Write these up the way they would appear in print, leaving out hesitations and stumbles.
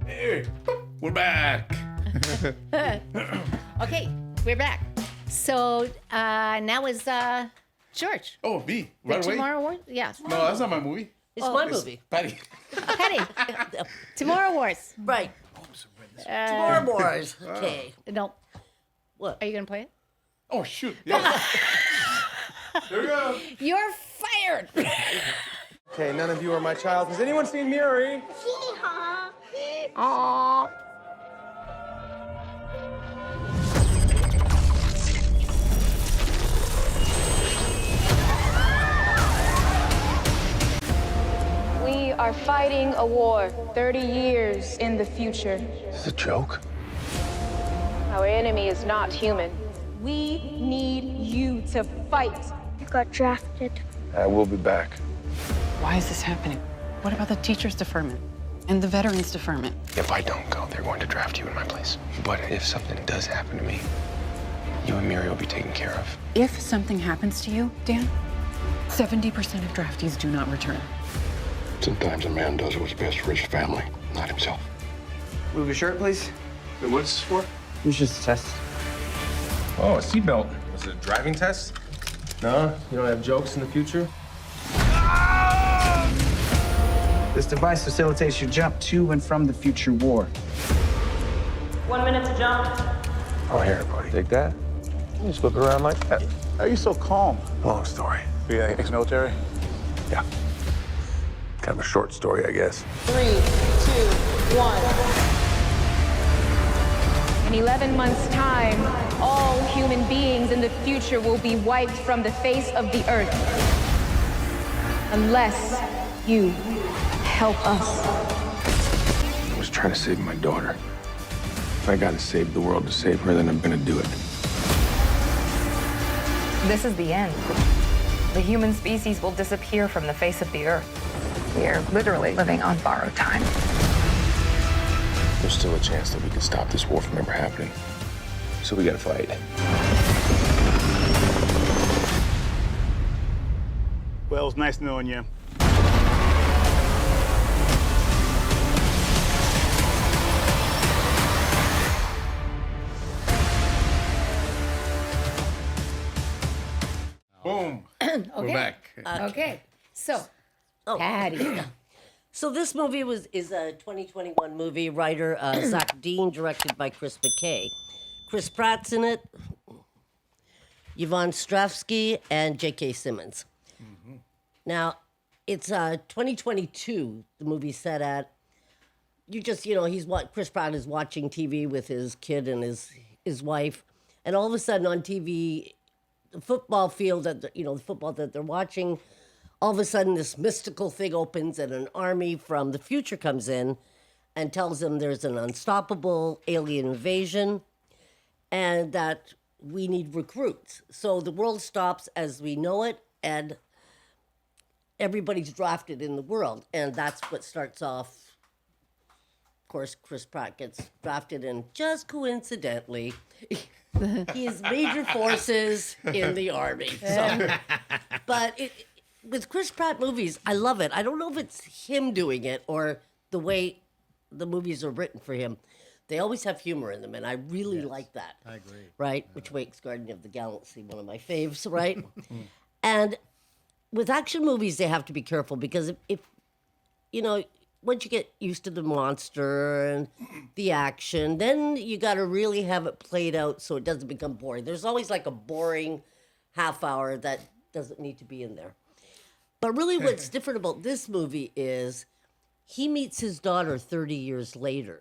Hey, we're back. Okay, we're back. So now is George. Oh, me. The Right away? Tomorrow Wars? Yes. No, that's not my movie. It's my movie. Patty. Patty. Tomorrow Wars. Right. Tomorrow Wars. Okay. No. What? Are you going to play it? Oh, shoot. Yeah. There we go. You're fired. Okay, none of you are my child. Has anyone seen Miri? Aww. We are fighting a war 30 years in the future. Is this a joke? Our enemy is not human. We need you to fight. You got drafted. I will be back. Why is this happening? What about the teachers' deferment and the veterans' deferment? If I don't go, they're going to draft you in my place. But if something does happen to me, you and Miri will be taken care of. If something happens to you, Dan, 70% of draftees do not return. Sometimes a man does what's best for his family, not himself. Move your shirt, please. Wait, what's this for? It's just a test. Oh, a seatbelt. Was it a driving test? No, you don't have jokes in the future? This device facilitates your jump to and from the future war. 1 minute to jump. Oh, here, buddy. Take that. You just look around like that. How are you so calm? Long story. You ex-military? Yeah. Kind of a short story, I guess. 3, 2, 1. In 11 months' time, all human beings in the future will be wiped from the face of the earth. Unless you help us. I was trying to save my daughter. If I gotta save the world to save her, then I'm gonna do it. This is the end. The human species will disappear from the face of the earth. We are literally living on borrowed time. There's still a chance that we can stop this war from ever happening. So we gotta fight. Well, it's nice knowing you. Boom. We're back. Okay. So, Patty. So this movie is a 2021 movie. Writer Zach Dean, directed by Chris McKay. Chris Pratt's in it. Yvonne Strahovski and J.K. Simmons. Mm-hmm. Now, it's 2022. The movie's set at. Chris Pratt is watching TV with his kid and his wife, and all of a sudden on TV, the football field the football that they're watching. All of a sudden, this mystical thing opens and an army from the future comes in and tells them there's an unstoppable alien invasion and that we need recruits. So the world stops as we know it and everybody's drafted in the world. And that's what starts off. Of course, Chris Pratt gets drafted and just coincidentally, he has major forces in the army. So, but with Chris Pratt movies, I love it. I don't know if it's him doing it or the way the movies are written for him. They always have humor in them, and I really like that. I agree. Right? Which makes Guardian of the Galaxy one of my faves, right? And with action movies, they have to be careful because if once you get used to the monster and the action, then you got to really have it played out so it doesn't become boring. There's always like a boring half hour that doesn't need to be in there. But really what's different about this movie is he meets his daughter 30 years later.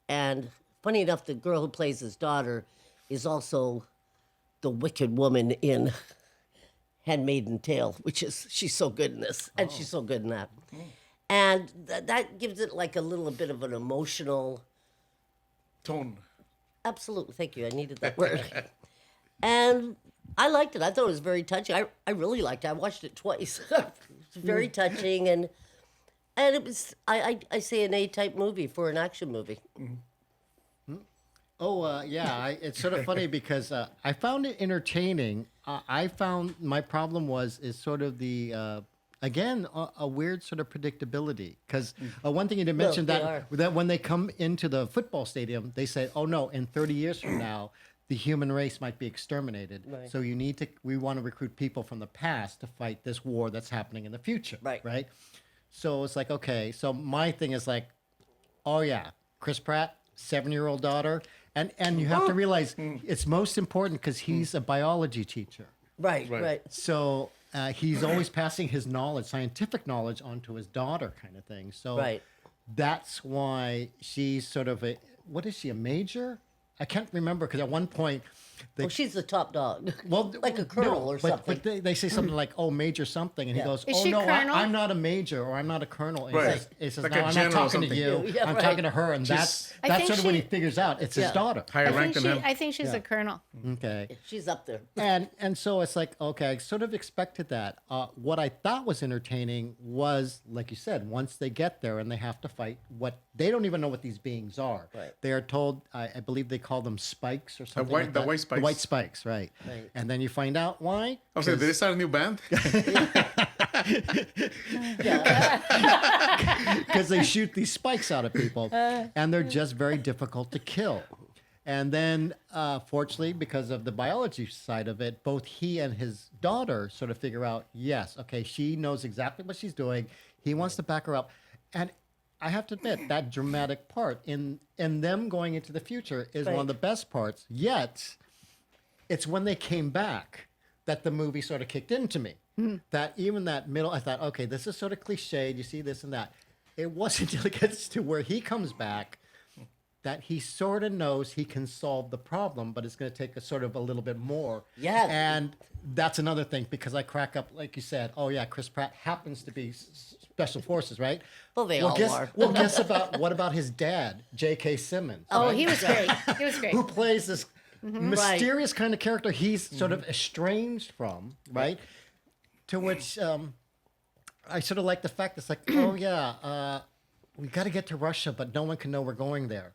And funny enough, the girl who plays his daughter is also the wicked woman in Handmaid's Tale, she's so good in this, and she's so good in that. And that gives it like a little bit of an emotional Tone. Absolutely, thank you. I needed that word. And I liked it. I thought it was very touching. I really liked it. I watched it twice. It's very touching, and it was I say an A-type movie for an action movie. Oh, it's sort of funny because I found it entertaining. I found my problem is sort of the again, a weird sort of predictability. Because one thing you didn't mention they that when they come into the football stadium, they say, "Oh no, in 30 years from now, the human race might be exterminated. Right. So we want to recruit people from the past to fight this war that's happening in the future." Right. So it's like, okay. So my thing is like, oh yeah, Chris Pratt, 7-year-old daughter, and you have to realize it's most important because he's a biology teacher. Right. So he's always passing his knowledge, scientific knowledge, onto his daughter, kind of thing. So that's why she's sort of what is she, a major? I can't remember because at one point, she's the top dog. Well, like a colonel or something. But they say something like, "Oh, major something," and he goes, Is "Oh she no, colonel? I'm not a major, or I'm not a colonel." And he says, Like "No, a I'm not general or talking to something. you. Yeah, I'm right. talking to her," and She's- that's sort of when he figures out it's his daughter. Higher rank than him. I think she's a colonel. Okay. She's up there. And so it's like, okay, I sort of expected that. What I thought was entertaining was, like you said, once they get there and they have to fight, they don't even know what these beings are. Right. They are told, I believe they call them spikes or something like the that. white spikes. The white spikes, right. And then you find out why. I was like, did they start a new band? Because they shoot these spikes out of people, and they're just very difficult to kill. And then, fortunately, because of the biology side of it, both he and his daughter sort of figure out, yes, okay, she knows exactly what she's doing. He wants to back her up. And I have to admit, that dramatic part in them going into the future is one of the best parts. Yet, it's when they came back that the movie sort of kicked into me. That even that middle, I thought, okay, this is sort of cliched. You see this and that. It wasn't until it gets to where he comes back that he sort of knows he can solve the problem, but it's going to take a sort of a little bit more. Yeah. And that's another thing, because I crack up, like you said, oh yeah, Chris Pratt happens to be special forces, right? Well, they all are. Well, what about his dad, J.K. Simmons? Oh, right? he was great. He was great. Who plays this mysterious kind of character he's sort of estranged from, right? To which I sort of like the fact it's like, oh yeah, we got to get to Russia, but no one can know we're going there.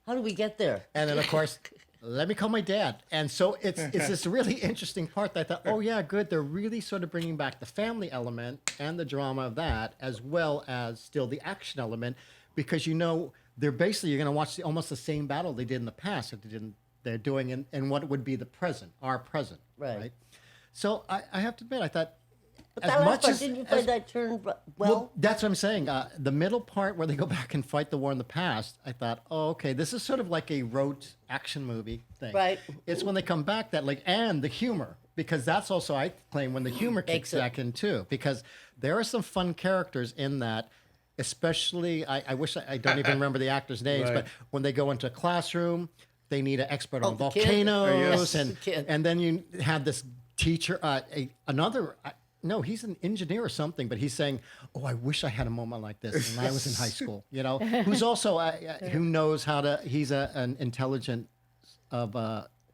How do we get there? And then, of course, let me call my dad. And so it's this really interesting part that I thought, oh, yeah, good. They're really sort of bringing back the family element and the drama of that, as well as still the action element, because, they're basically, you're going to watch almost the same battle they did in the past that they're doing in what would be the present, our present. Right. So I have to admit, I thought, But that last part, didn't you find that turned well? That's what I'm saying. The middle part where they go back and fight the war in the past, I thought, oh, okay, this is sort of like a rote action movie thing. Right. It's when they come back that, and the humor, because that's also, I claim, when the humor kicks back in too, because there are some fun characters in that, especially, I wish I don't even remember the actors' names, but when they go into a classroom, they need an expert on volcanoes, and then you have this teacher, no, he's an engineer or something, but he's saying, oh, I wish I had a moment like this when I was in high school, who's also, who knows how to, he's an intelligent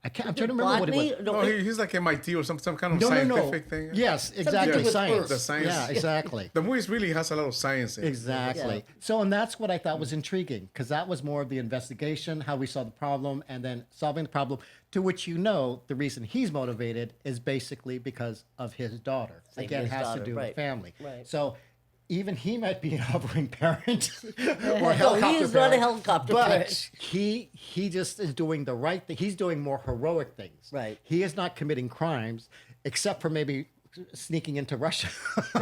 I'm trying to remember what it was. No, he's like MIT or some kind of scientific thing. Yes, exactly, science. The science. Yeah, exactly. The movie really has a lot of science in it. Exactly. Yeah. So, and that's what I thought was intriguing, because that was more of the investigation, how we saw the problem, and then solving the problem, to which the reason he's motivated is basically because of his daughter. Again, it has to do with family. Right. So, even he might be a hovering parent or a helicopter he is parent, not a helicopter but parent. he just is doing the right thing. He's doing more heroic things. Right. He is not committing crimes, except for maybe sneaking into Russia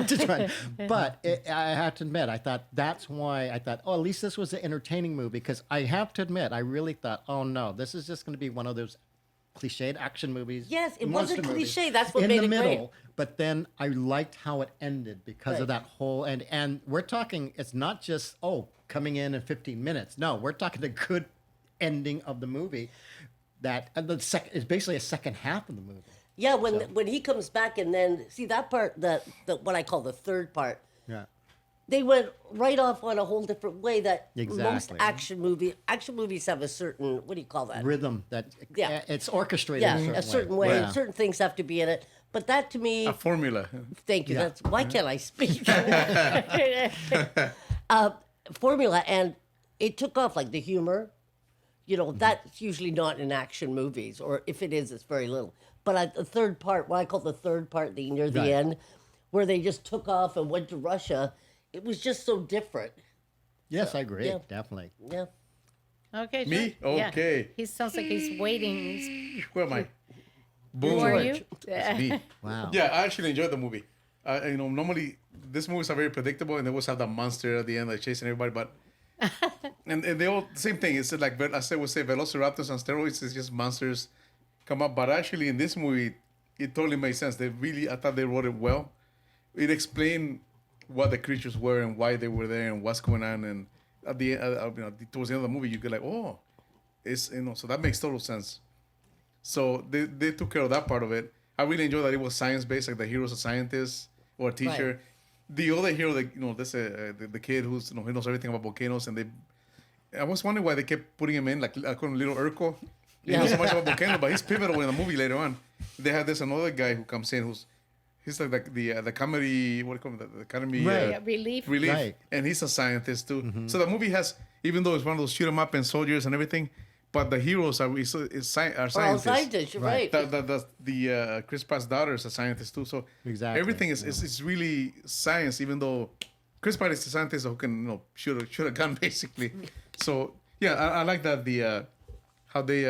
to try. But I have to admit, I thought that's why I thought, at least this was an entertaining movie, because I have to admit, I really thought, oh no, this is just going to be one of those cliched action movies. Yes, it monster wasn't movies cliche. That's what in made the it middle. great. But then I liked how it ended because of that whole and we're talking. It's not just coming in 15 minutes. No, we're talking a good ending of the movie. That it's basically a second half of the movie. Yeah, when he comes back and then see that part, the what I call the third part. Yeah. They went right off on a whole different way that most Exactly. action movies have a certain, what do you call that? Rhythm that it's orchestrated Yeah, in a certain way. Yeah. Certain things have to be in it. But that to me, A formula. thank you. Yeah. That's why can't I speak? Formula, and it took off like the humor. That's usually not in action movies, or if it is, it's very little. But the third part, what I call the third part, near the Right. end, where they just took off and went to Russia. It was just so different. Yes, I agree. yeah. Definitely. Yeah. Okay. Me? George? Yeah. Okay. He sounds like he's waiting. Where am I? Who Boom. are you? It's me. Wow. Yeah, I actually enjoyed the movie. Normally these movies are very predictable, and they always have that monster at the end, like chasing everybody. But and they all same thing. It's like I would say Velociraptors on steroids is just monsters come up. But actually, in this movie, it totally made sense. I thought they wrote it well. It explained what the creatures were and why they were there and what's going on. And at the towards the end of the movie, you get like, oh, it's so that makes total sense. So they took care of that part of it. I really enjoyed that it was science based, like the hero's a scientist or a teacher. Right. The other hero, this the kid who's he knows everything about volcanoes, and I was wondering why they kept putting him in like a little Urkel. He knows so much about volcanoes, but he's pivotal in the movie later on. They have this another guy who comes in he's like the comedy, what do you call it, the comedy Relief. Right. And he's a scientist too. So the movie has, even though it's one of those shoot 'em up and soldiers and everything, but the heroes are scientists. All scientists, you're right. The Chris Pratt's daughter is a scientist too. So Exactly. everything is really science, even though Chris Pratt is a scientist who can shoot a gun basically. So yeah, I like that how they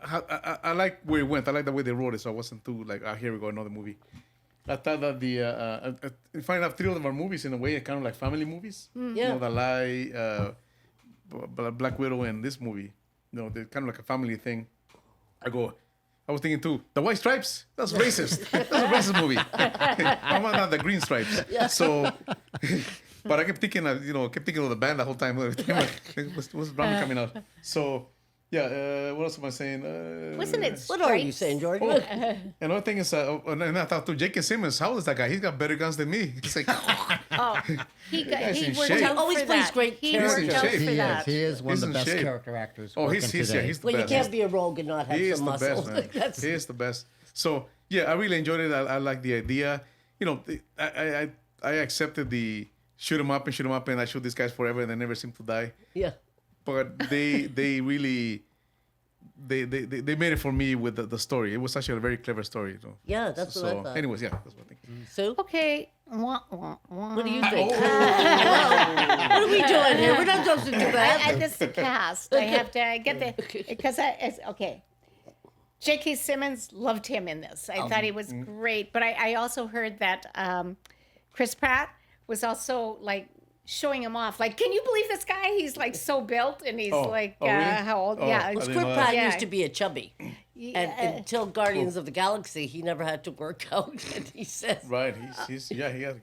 I like where it went. I like the way they wrote it. So I wasn't too like, here we go, another movie. I thought that funny enough, 3 of them are movies in a way, kind of like family movies. Yeah. The Lie, Black Widow, and this movie. They're kind of like a family thing. I was thinking too, the White Stripes? That's racist. That's a racist movie. I want not the Green Stripes. Yeah. So, but I kept thinking, of the band the whole time. What's Brown coming out? So, yeah. What else am I saying? Wasn't it? What are you saying, George? Another thing is, and I thought too, J.K. Simmons. How old is that guy? He's got better guns than me. He's like, He in worked shape. out Always for plays that. great He characters. worked out He's in for shape. that. He is one He's of the in best shape. character actors. Oh, working he's today. the Well, you best. can't be a rogue and not have He is some the muscle. best, man. He is the best. So yeah, I really enjoyed it. I like the idea. I accepted the shoot 'em up, and I shoot these guys forever, and they never seem to die. Yeah. But they really they made it for me with the story. It was actually a very clever story. Yeah, that's what I thought. Anyways, yeah, that's what I think. So, Okay. what do you think? What are we doing here? We're not supposed to do that. This cast. I have to get the because okay. J.K. Simmons, loved him in this. I thought he was great, but I also heard that Chris Pratt was also like showing him off. Like, can you believe this guy? He's like so built, and he's really? how old? Yeah, I Chris didn't know Pratt that. used to be a chubby. And until Guardians of the Galaxy, he never had to work out. And he says, Right. He has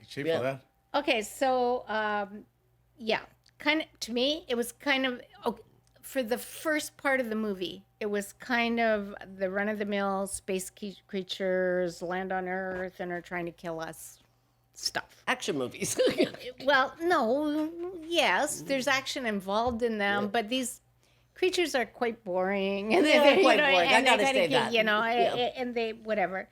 shape for that. Okay, so kind of to me, it was kind of for the first part of the movie. It was kind of the run-of-the-mill space creatures land on Earth and are trying to kill us stuff. action movies. Well, no, yes, there's action involved in them, but these creatures are quite boring. And They're quite boring. I gotta say that. And they whatever.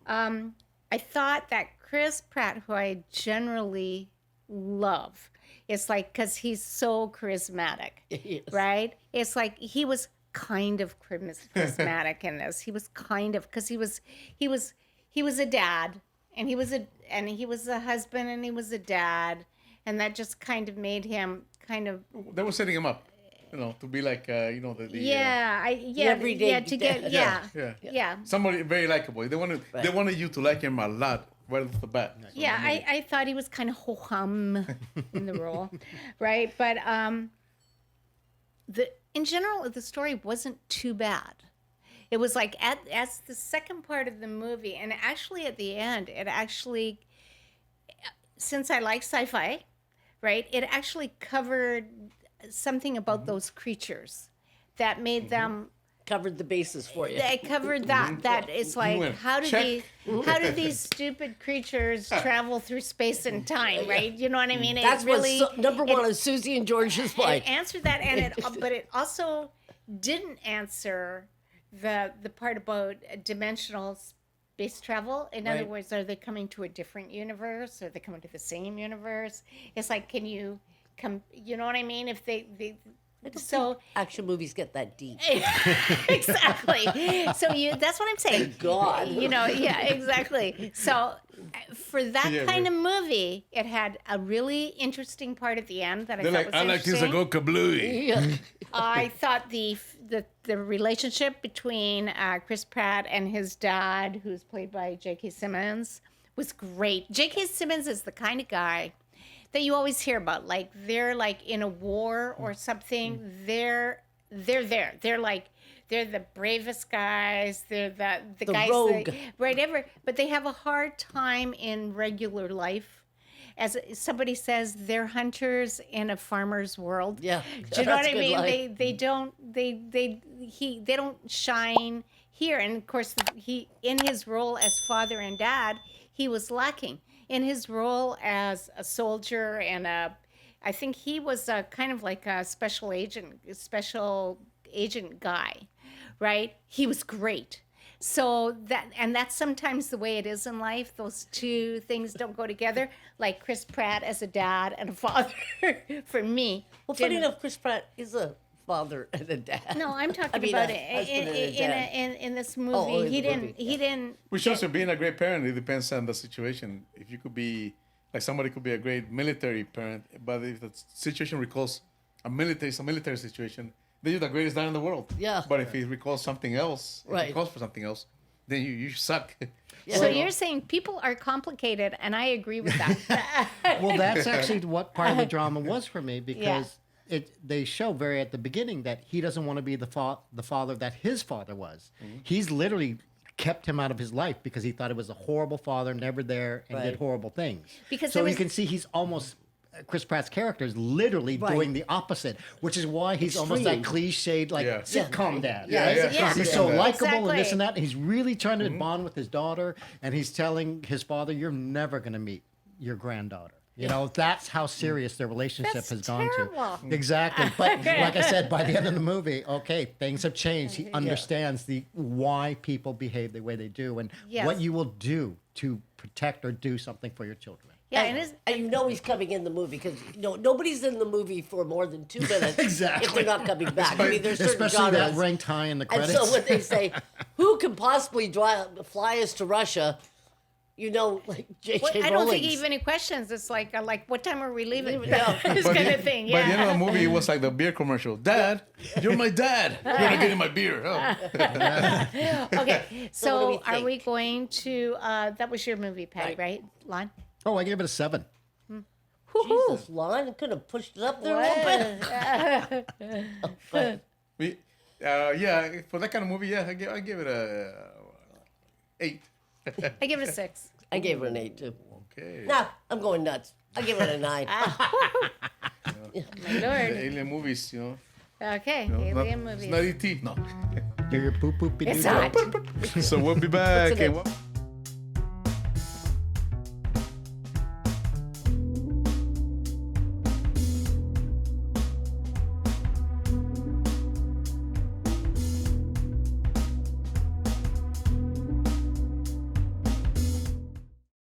I thought that Chris Pratt, who I generally love, it's like because he's so charismatic, Yes. right? It's like he was kind of charismatic in this. He was kind of because he was a dad, and he was a husband, and he was a dad, and that just kind of made him kind of. They were setting him up, to be like everyday. Somebody very likable. They wanted you to like him a lot right off the bat. Yeah, I thought he was kind of ho-hum in the role, right? But in general, the story wasn't too bad. It was like as the second part of the movie, and actually at the end, since I like sci-fi, right? It actually covered something about those creatures that made them. Covered the bases for you. They covered that. That it's like how do these stupid creatures travel through space and time, right? You know what I mean? That's what's number one on Susie and George's mind. It answered that, but it also didn't answer the part about dimensional space travel. In other words, are they coming to a different universe? Are they coming to the same universe? It's like, can you come? You know what I mean? If they so action movies get that deep. Exactly. So that's what I'm saying. Thank God. Yeah, exactly. So for that Yeah, kind of movie, it had a really interesting part at the end that I They're thought like, was I like this, interesting. I go kablooey. Yeah. I thought the relationship between Chris Pratt and his dad, who's played by J.K. Simmons, was great. J.K. Simmons is the kind of guy that you always hear about. Like they're like in a war or something. They're there. They're the bravest guys. They're the guys rogue. that, whatever. But they have a hard time in regular life. As somebody says, they're hunters in a farmer's world. Yeah, Do you know what that's I a good mean? line. They don't shine here. And of course, he in his role as father and dad, he was lacking. In his role as a soldier and I think he was kind of like a special agent guy, right? He was great. So that's sometimes the way it is in life. Those two things don't go together. Like Chris Pratt as a dad and a father, for me. Well, funny enough, Chris Pratt is a father and a dad. No, I'm talking mean, about a it husband and a dad. in this movie. Oh, in he the didn't. movie, He didn't. Which also being a great parent, it depends on the situation. If you could be, like somebody could be a great military parent, but if the situation recalls a military situation, then you're the greatest dad in the world. Yeah. But if it recalls something else, if Right. it calls for something else, then you suck. Yeah. So you're saying people are complicated, and I agree with that. Well, that's actually what part of the drama was for me because they show very at the beginning that he doesn't want to be the father that his father was. Mm-hmm. He's literally kept him out of his life because he thought it was a horrible father, never there, and did Right. horrible things. Because so there you was- can see he's almost Chris Pratt's character is literally Right. doing the opposite, which is why he's almost that cliched like Yeah. sitcom dad. Yeah. He's so Yeah. likable and this Exactly. and that. He's really trying to bond with his daughter, and he's telling his father, "You're never going to meet your granddaughter." You know, that's how serious their relationship That's has gone terrible. to. Exactly. But like I said, by the end of the movie, okay, things have changed. He understands why people behave the way they do and Yes. what you will do to protect or do something for your children. Yeah, And you know he's coming in the movie because nobody's in the movie for more than 2 minutes Exactly. if they're not coming back. I mean, there's certain Especially that genres. ranked high in the And credits. so when they say, "Who can possibly fly us to Russia?" You know, like J.K. I don't think Rowling's. even any questions. It's like what time are we leaving? Yeah. This kind of thing. By the end of the Yeah. movie, it was like the beer commercial. Dad, you're my dad. You're gonna get in my beer. Oh. Okay, So what do we so are think? we going to? That was your movie, Pat, right? Lon? Oh, I gave it a 7. Jesus, Lon, I could have pushed it up there a little bit. Yeah, for that kind of movie, yeah, I give it a 8. I give it a 6. I gave it an 8 too. Okay. Nah, I'm going nuts. I give it a 9. My lord. Alien movies, you know. Okay, No, alien not, movies. It's not E.T. No. Hear your poop poop. It's not. So we'll be back. What's in Okay, it?